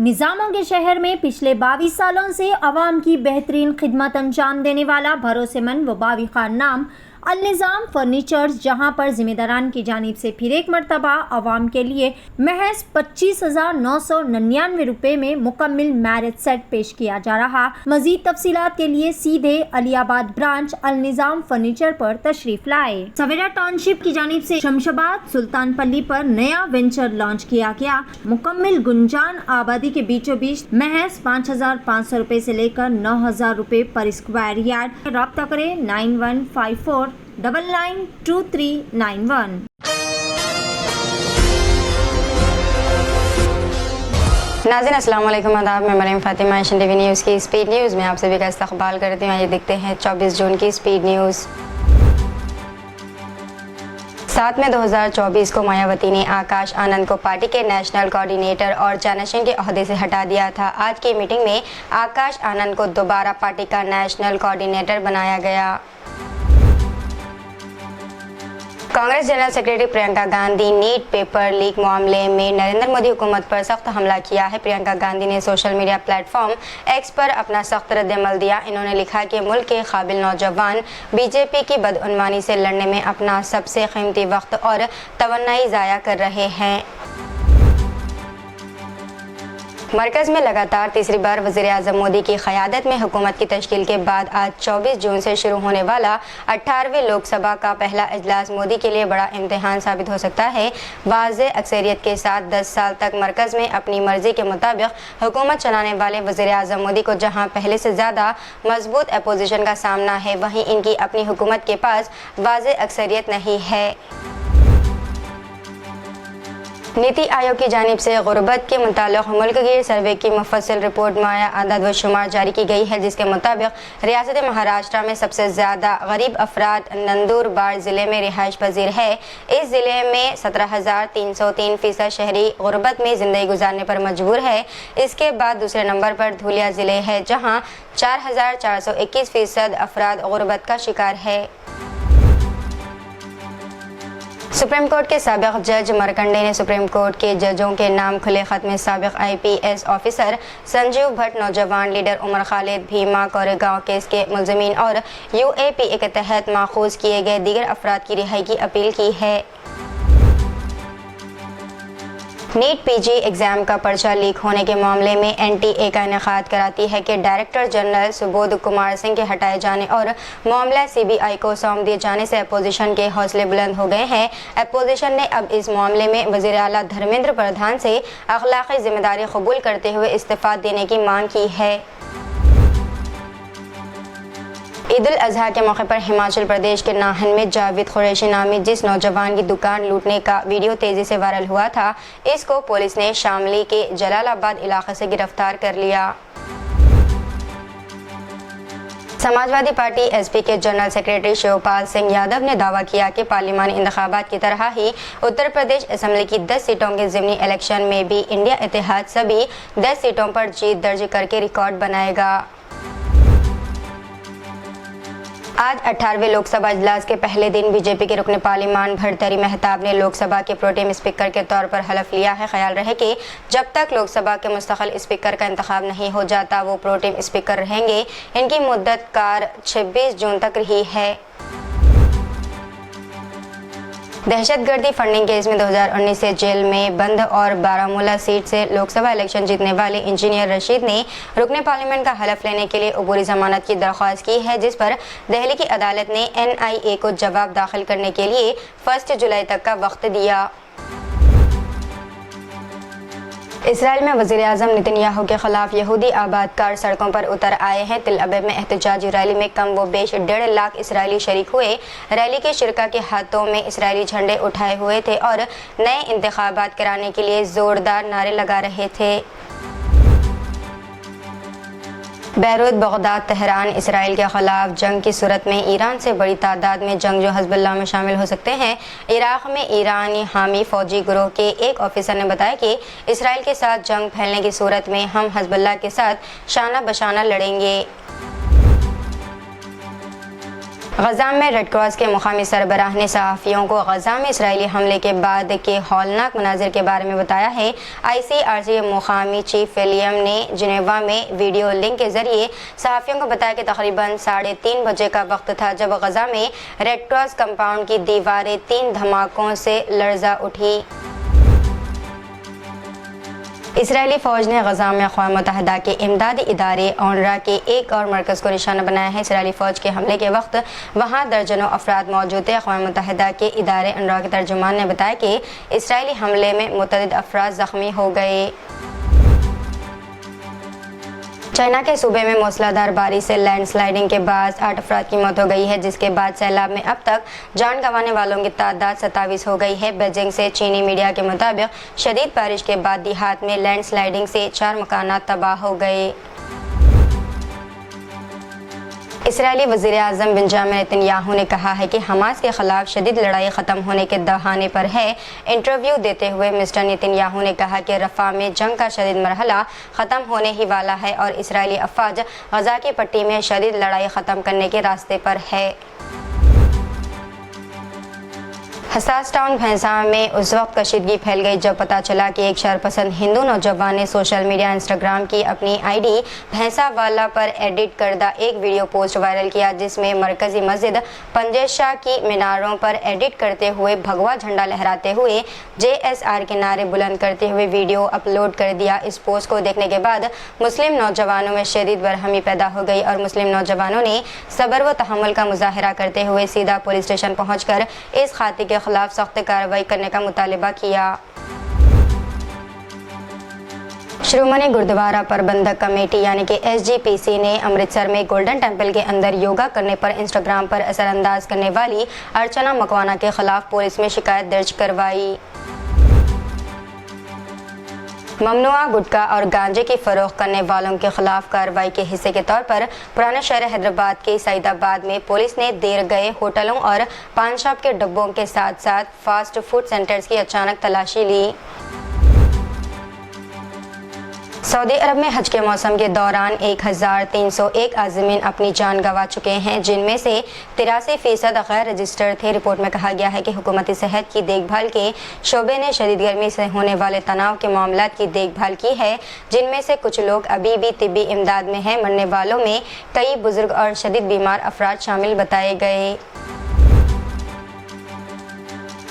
निज़ामों के शहर में पिछले 22 सालों से अवाम की बेहतरीन खिदमत अंजाम देने वाला भरोसेमंद व बाविक़ार नाम अल-निज़ाम फर्नीचर्स, जहां पर ज़िम्मेदारान की जानिब से फिर एक मरतबा अवाम के लिए महज 25,999 रुपये में मुकम्मल मैरिज सेट पेश किया जा रहा। मज़ीद तफसीलात के लिए सीधे अलीआबाद ब्रांच अल-निज़ाम फर्नीचर पर तशरीफ लाए। सवेरा टाउनशिप की जानिब से शमशाबाद सुल्तान पल्ली पर नया वेंचर लॉन्च किया गया। मुकम्मल गुंजान आबादी के बीचों बीच महज 5,500 रुपये से लेकर 9,000 रुपये पर स्क्वायर यार्ड। राब्ता करें 9154 992391। नाज़रीन अस्सलाम वालेकुम, आदाब। मैं Mariam Fatima Asian TV news की स्पीड न्यूज़ में आप सभी का इस्तकबाल करती हूँ। ये देखते हैं 24 जून की स्पीड न्यूज़। 7 मई 2024 को मायावती ने आकाश आनंद को पार्टी के नेशनल कोऑर्डिनेटर और जानशीन के ओहदे से हटा दिया था। आज की मीटिंग में आकाश आनंद को दोबारा पार्टी का नेशनल कोऑर्डिनेटर बनाया गया। Congress general secretary Priyanka Gandhi NEET paper leak मामले में नरेंद्र मोदी हुकूमत पर सख्त हमला किया है। प्रियंका गांधी ने सोशल मीडिया प्लेटफॉर्म एक्स पर अपना सख्त रद्द-ए-अमल दिया। इन्होंने लिखा कि मुल्क के काबिल नौजवान बीजेपी की बदउनवानी से लड़ने में अपना सबसे कीमती वक्त और तवन्नाई ज़ाया कर रहे हैं। मरकज़ में लगातार तीसरी बार वज़ीर-ए-आज़म मोदी की क़यादत में हुकूमत की तश्कील के बाद आज 24 जून से शुरू होने वाला 18वें लोकसभा का पहला इजलास मोदी के लिए बड़ा इम्तिहान साबित हो सकता है। वाज़ेह अक्सरियत के साथ 10 साल तक मरकज़ में अपनी मर्ज़ी के मुताबिक हुकूमत चलाने वाले वज़ीर-ए-आज़म मोदी को जहाँ पहले से ज़्यादा मजबूत अपोजिशन का सामना है, वहीं इनकी अपनी हुकूमत के पास वाज़ेह अक्सरियत नहीं है। नीति आयोग की जानिब से गुर्बत के मुतालिक मुल्क गिर सर्वे की मुफस्सिल रिपोर्ट माया आदाद व शुमार जारी की गई है, जिसके मुताबिक रियासत महाराष्ट्र में सबसे ज़्यादा गरीब अफराद नंदुरबार ज़िले में रिहाइश पजीर है। इस ज़िले में 17,303% शहरी गुर्बत में ज़िंदगी गुजारने पर मजबूर है। इसके बाद दूसरे नंबर पर धुलिया ज़िले है, जहाँ 4,421% अफराद गुर्बत का शिकार है। सुप्रीम कोर्ट के साबिक़ जज मरकंडे ने सुप्रीम कोर्ट के जजों के नाम खुले ख़त में साबिक़ IPS ऑफिसर संजीव भट्ट, नौजवान लीडर उमर खालिद, भीमा कोरेगांव केस के मुल्ज़िमीन और UAPA के तहत माखूज़ किए गए दीगर अफराद की रिहाई की अपील की है। नीट PG एग्ज़ाम का पर्चा लीक होने के मामले में NTA का इनेकाद कराती है कि डायरेक्टर जनरल सुबोध कुमार सिंह के हटाए जाने और मामला CBI को सौंप दिए जाने से अपोजिशन के हौसले बुलंद हो गए हैं। अपोजिशन ने अब इस मामले में वज़ीर आला धर्मेंद्र प्रधान से अखलाक़ी जिम्मेदारी कबूल करते हुए इस्तीफ़ा देने की मांग की है। ईद उल अज़हा के मौके पर हिमाचल प्रदेश के नाहन में जावेद कुरैशी नामी जिस नौजवान की दुकान लूटने का वीडियो तेज़ी से वायरल हुआ था, इसको पुलिस ने शामली के जलालाबाद इलाके से गिरफ्तार कर लिया। समाजवादी पार्टी SP के जनरल सेक्रेटरी शिवपाल सिंह यादव ने दावा किया कि पार्लिमानी इंतखाबात की तरह ही उत्तर प्रदेश असम्बली की 10 सीटों के ज़िमनी इलेक्शन में भी इंडिया इत्तेहाद सभी 10 सीटों पर जीत दर्ज करके रिकॉर्ड बनाएगा। आज 18वें लोकसभा इजलास के पहले दिन बीजेपी के रुकन पार्लिमान भर्तरी मेहताब ने लोकसभा के प्रोटेम स्पीकर के तौर पर हलफ लिया है। ख्याल रहे कि जब तक लोकसभा के मुस्तकिल स्पीकर का इंतखाब नहीं हो जाता, वो प्रोटेम स्पीकर रहेंगे। इनकी मुद्दत कार 26 जून तक रही है। दहशतगर्दी फंडिंग केस में 2019 से जेल में बंद और बारामूला सीट से लोकसभा इलेक्शन जीतने वाले इंजीनियर रशीद ने रुकने पार्लियामेंट का हलफ लेने के लिए अबूरी जमानत की दरख्वास्त की है, जिस पर दिल्ली की अदालत ने NIA को जवाब दाखिल करने के लिए 1 जुलाई तक का वक्त दिया। इसराइल में वज़ीर-ए-आज़म नेतन्याहू के खिलाफ यहूदी आबादकार सड़कों पर उतर आए हैं। तिल अबीब में एहतजाजी रैली में कम व बेश 1.5 लाख इसराइली शरीक हुए। रैली के शिरका के हाथों में इसराइली झंडे उठाए हुए थे और नए इंतखाबात कराने के लिए जोरदार नारे लगा रहे थे। बैरूत, बगदाद, तेहरान इसराइल के खिलाफ जंग की सूरत में ईरान से बड़ी तादाद में जंगजू हिज़्बुल्लाह में शामिल हो सकते हैं। इराक़ में ईरानी हामी फ़ौजी गिरोह के एक ऑफिसर ने बताया कि इसराइल के साथ जंग फैलने की सूरत में हम हिज़्बुल्लाह के साथ शाना बशाना लड़ेंगे। غزہ میں ریڈ کراس کے مقامی سربراہ نے صحافیوں کو غزہ میں اسرائیلی حملے کے بعد کے ہولناک مناظر کے بارے میں بتایا ہے۔ ICRC مقامی چیف ولیم نے جنیوا میں ویڈیو لنک کے ذریعے صحافیوں کو بتایا کہ تقریباً 3:30 بجے کا وقت تھا جب غزہ میں ریڈ کراس کمپاؤنڈ کی دیواریں 3 دھماکوں سے لرزا اٹھی۔ اسرائیلی فوج نے غزہ میں اقوام متحدہ کے امدادی ادارے اونروا کے ایک اور مرکز کو نشانہ بنایا ہے۔ اسرائیلی فوج کے حملے کے وقت وہاں درجنوں افراد موجود تھے۔ اقوام متحدہ کے ادارے اونروا کے ترجمان نے بتایا کہ اسرائیلی حملے میں متعدد افراد زخمی ہو گئے۔ چائنا کے صوبے میں موسلادھار بارش سے لینڈ سلائیڈنگ کے باعث 8 افراد کی موت ہو گئی ہے، جس کے بعد سیلاب میں اب تک جان گنوانے والوں کی تعداد 27 ہو گئی ہے۔ بیجنگ سے چینی میڈیا کے مطابق شدید بارش کے بعد دیہات میں لینڈ سلائیڈنگ سے 4 مکانات تباہ ہو گئے۔ اسرائیلی وزیر اعظم بنجامن نیتن یاہو نے کہا ہے کہ حماس کے خلاف شدید لڑائی ختم ہونے کے دہانے پر ہے۔ انٹرویو دیتے ہوئے مسٹر نیتن یاہو نے کہا کہ رفح میں جنگ کا شدید مرحلہ ختم ہونے ہی والا ہے اور اسرائیلی افواج غزہ کی پٹی میں شدید لڑائی ختم کرنے کے راستے پر ہے۔ حساس ٹاؤن بھینسا میں اس وقت کشیدگی پھیل گئی جب پتہ چلا کہ ایک شرپسند ہندو نوجوان نے سوشل میڈیا انسٹاگرام کی اپنی ID بھینسا والا پر ایڈٹ کردہ ایک ویڈیو پوسٹ وائرل کیا، جس میں مرکزی مسجد پنجے شاہ کی میناروں پر ایڈٹ کرتے ہوئے بھگوا جھنڈا لہراتے ہوئے JSR کے نعرے بلند کرتے ہوئے ویڈیو اپلوڈ کر دیا۔ اس پوسٹ کو دیکھنے کے بعد مسلم نوجوانوں میں شدید برہمی پیدا ہو گئی اور مسلم نوجوانوں نے صبر و تحمل کا مظاہرہ کرتے ہوئے سیدھا پولیس اسٹیشن پہنچ کر اس قاتل کے خلاف سخت کارروائی کرنے کا مطالبہ کیا۔ شرومنی گردوارہ پربندھک کمیٹی یعنی کہ SGPC نے امرتسر میں گولڈن ٹیمپل کے اندر یوگا کرنے پر انسٹاگرام پر اثر انداز کرنے والی ارچنا مکوانا کے خلاف پولیس میں شکایت درج کروائی۔ ممنوعہ گٹکا اور گانجے کی فروخت کرنے والوں کے خلاف کارروائی کے حصے کے طور پر پرانے شہر حیدرآباد کے سعید آباد میں پولیس نے دیر گئے ہوٹلوں اور پان شاپ کے ڈبوں کے ساتھ ساتھ فاسٹ فوڈ سینٹرز کی اچانک تلاشی لی۔ سعودی عرب میں حج کے موسم کے دوران 1301 عازمین اپنی جان گنوا چکے ہیں، جن میں سے 83% غیر رجسٹرڈ تھے۔ رپورٹ میں کہا گیا ہے کہ حکومتی صحت کی دیکھ بھال کے شعبے نے شدید گرمی سے ہونے والے تناؤ کے معاملات کی دیکھ بھال کی ہے، جن میں سے کچھ لوگ ابھی بھی طبی امداد میں ہیں۔ مرنے والوں میں کئی بزرگ اور شدید بیمار افراد شامل بتائے گئے۔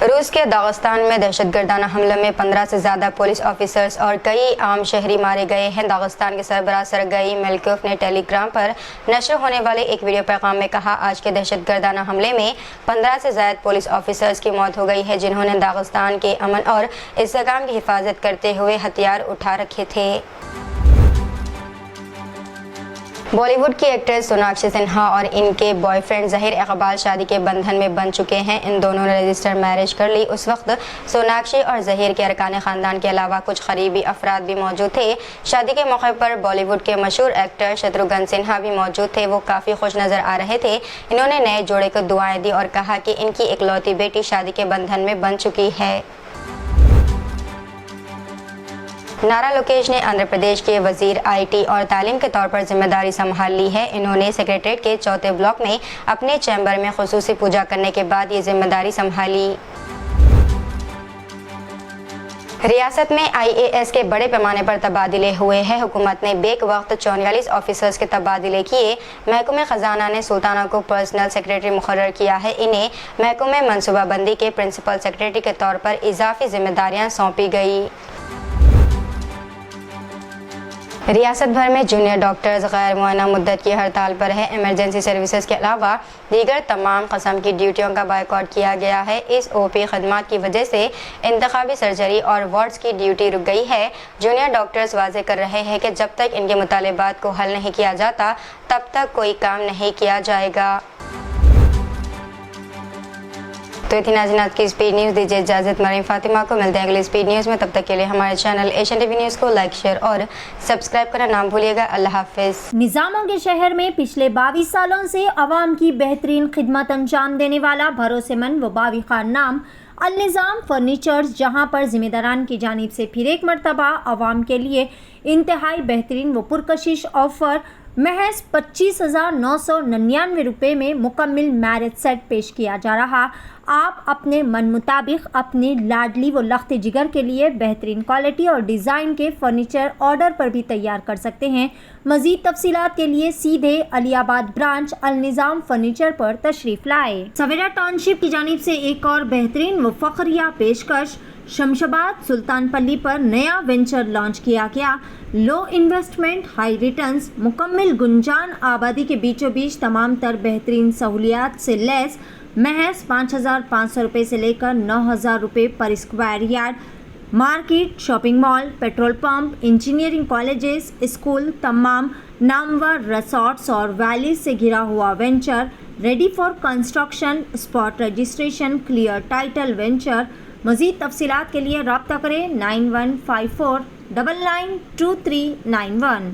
روس کے داغستان میں دہشت گردانہ حملے میں 15 سے زیادہ پولیس آفیسرز اور کئی عام شہری مارے گئے ہیں۔ داغستان کے سربراہ سرگئی میلکوف نے ٹیلی گرام پر نشر ہونے والے ایک ویڈیو پیغام میں کہا، آج کے دہشت گردانہ حملے میں 15 سے زائد پولیس آفیسرز کی موت ہو گئی ہے، جنہوں نے داغستان کے امن اور استحکام کی حفاظت کرتے ہوئے ہتھیار اٹھا رکھے تھے۔ بالی ووڈ کی ایکٹریس سوناکشی سنہا اور ان کے بوائے فرینڈ ظہیر اقبال شادی کے بندھن میں بندھ چکے ہیں۔ ان دونوں نے رجسٹر میرج کر لی۔ اس وقت سوناکشی اور ظہیر کے ارکان خاندان کے علاوہ کچھ قریبی افراد بھی موجود تھے۔ شادی کے موقع پر بالی ووڈ کے مشہور ایکٹر شتروگھن سنہا بھی موجود تھے۔ وہ کافی خوش نظر آ رہے تھے۔ انہوں نے نئے جوڑے کو دعائیں دی اور کہا کہ ان کی اکلوتی بیٹی شادی کے بندھن میں بندھ چکی ہے۔ نارا لوکیش نے آندھرا پردیش کے وزیر IT اور تعلیم کے طور پر ذمہ داری سنبھال لی ہے۔ انہوں نے سیکریٹریٹ کے چوتھے بلاک میں اپنے چیمبر میں خصوصی پوجا کرنے کے بعد یہ ذمہ داری سنبھالی۔ ریاست میں IAS کے بڑے پیمانے پر تبادلے ہوئے ہیں۔ حکومت نے بیک وقت 44 آفیسرز کے تبادلے کیے۔ محکمہ خزانہ نے سلطانہ کو پرسنل سیکریٹری مقرر کیا ہے۔ انہیں محکمہ منصوبہ بندی کے پرنسپل سیکریٹری کے طور پر اضافی ذمہ داریاں سونپی گئی۔ ریاست بھر میں جونیئر ڈاکٹرز غیر معینہ مدت کی ہڑتال پر ہے۔ ایمرجنسی سروسز کے علاوہ دیگر تمام قسم کی ڈیوٹیوں کا بائیکاٹ کیا گیا ہے۔ اس OP خدمات کی وجہ سے انتخابی سرجری اور وارڈز کی ڈیوٹی رک گئی ہے۔ جونیئر ڈاکٹرز واضح کر رہے ہیں کہ جب تک ان کے مطالبات کو حل نہیں کیا جاتا تب تک کوئی کام نہیں کیا جائے گا۔ تو اتنی ناظرین آج کی اسپیڈ نیوز، دیجیے اجازت۔ مریم فاطمہ کو ملتے ہیں اگلی اسپیڈ نیوز میں، تب تک کے لیے ہمارے channel Asian T V news کو لائک، شیئر اور سبسکرائب کرنا نہ بھولیے گا۔ اللہ حافظ۔ نظاموں کے شہر میں پچھلے 22 سالوں سے عوام کی بہترین خدمت انجام دینے والا بھروسے مند و باوقار نام النظام فرنیچرز، جہاں پر ذمہ داران کی جانب سے پھر ایک مرتبہ عوام کے لیے انتہائی بہترین و پرکشش آفر महज 25,999 रुपये में मुकम्मल मैरिज सेट पेश किया जा रहा। आप अपने मन मुताबिक अपनी लाडली व लख्त जिगर के लिए बेहतरीन क्वालिटी और डिज़ाइन के फर्नीचर ऑर्डर पर भी तैयार कर सकते हैं। मज़ीद तफसीलात के लिए सीधे अलियाबाद ब्रांच अल-निज़ाम फर्नीचर पर तशरीफ़ लाए। सवेरा टाउनशिप की जानिब से एक और बेहतरीन व फ़ख्रिया पेशकश, शमशाबाद सुल्तानपल्ली पर नया वेंचर लॉन्च किया गया। लो इन्वेस्टमेंट हाई रिटर्न्स, मुकम्मल गुंजान आबादी के बीचों बीच तमाम तर बेहतरीन सहूलियात से लैस महज 5,500 रुपये से लेकर 9,000 रुपये पर square yard, market, shopping mall, petrol pump, engineering colleges, school, तमाम नामवर रिसॉर्ट्स और वैलीज से घिरा हुआ venture, ready for construction, spot registration, clear title venture. मज़ीद तफसीलात के लिए रब्ता करें 9154992391।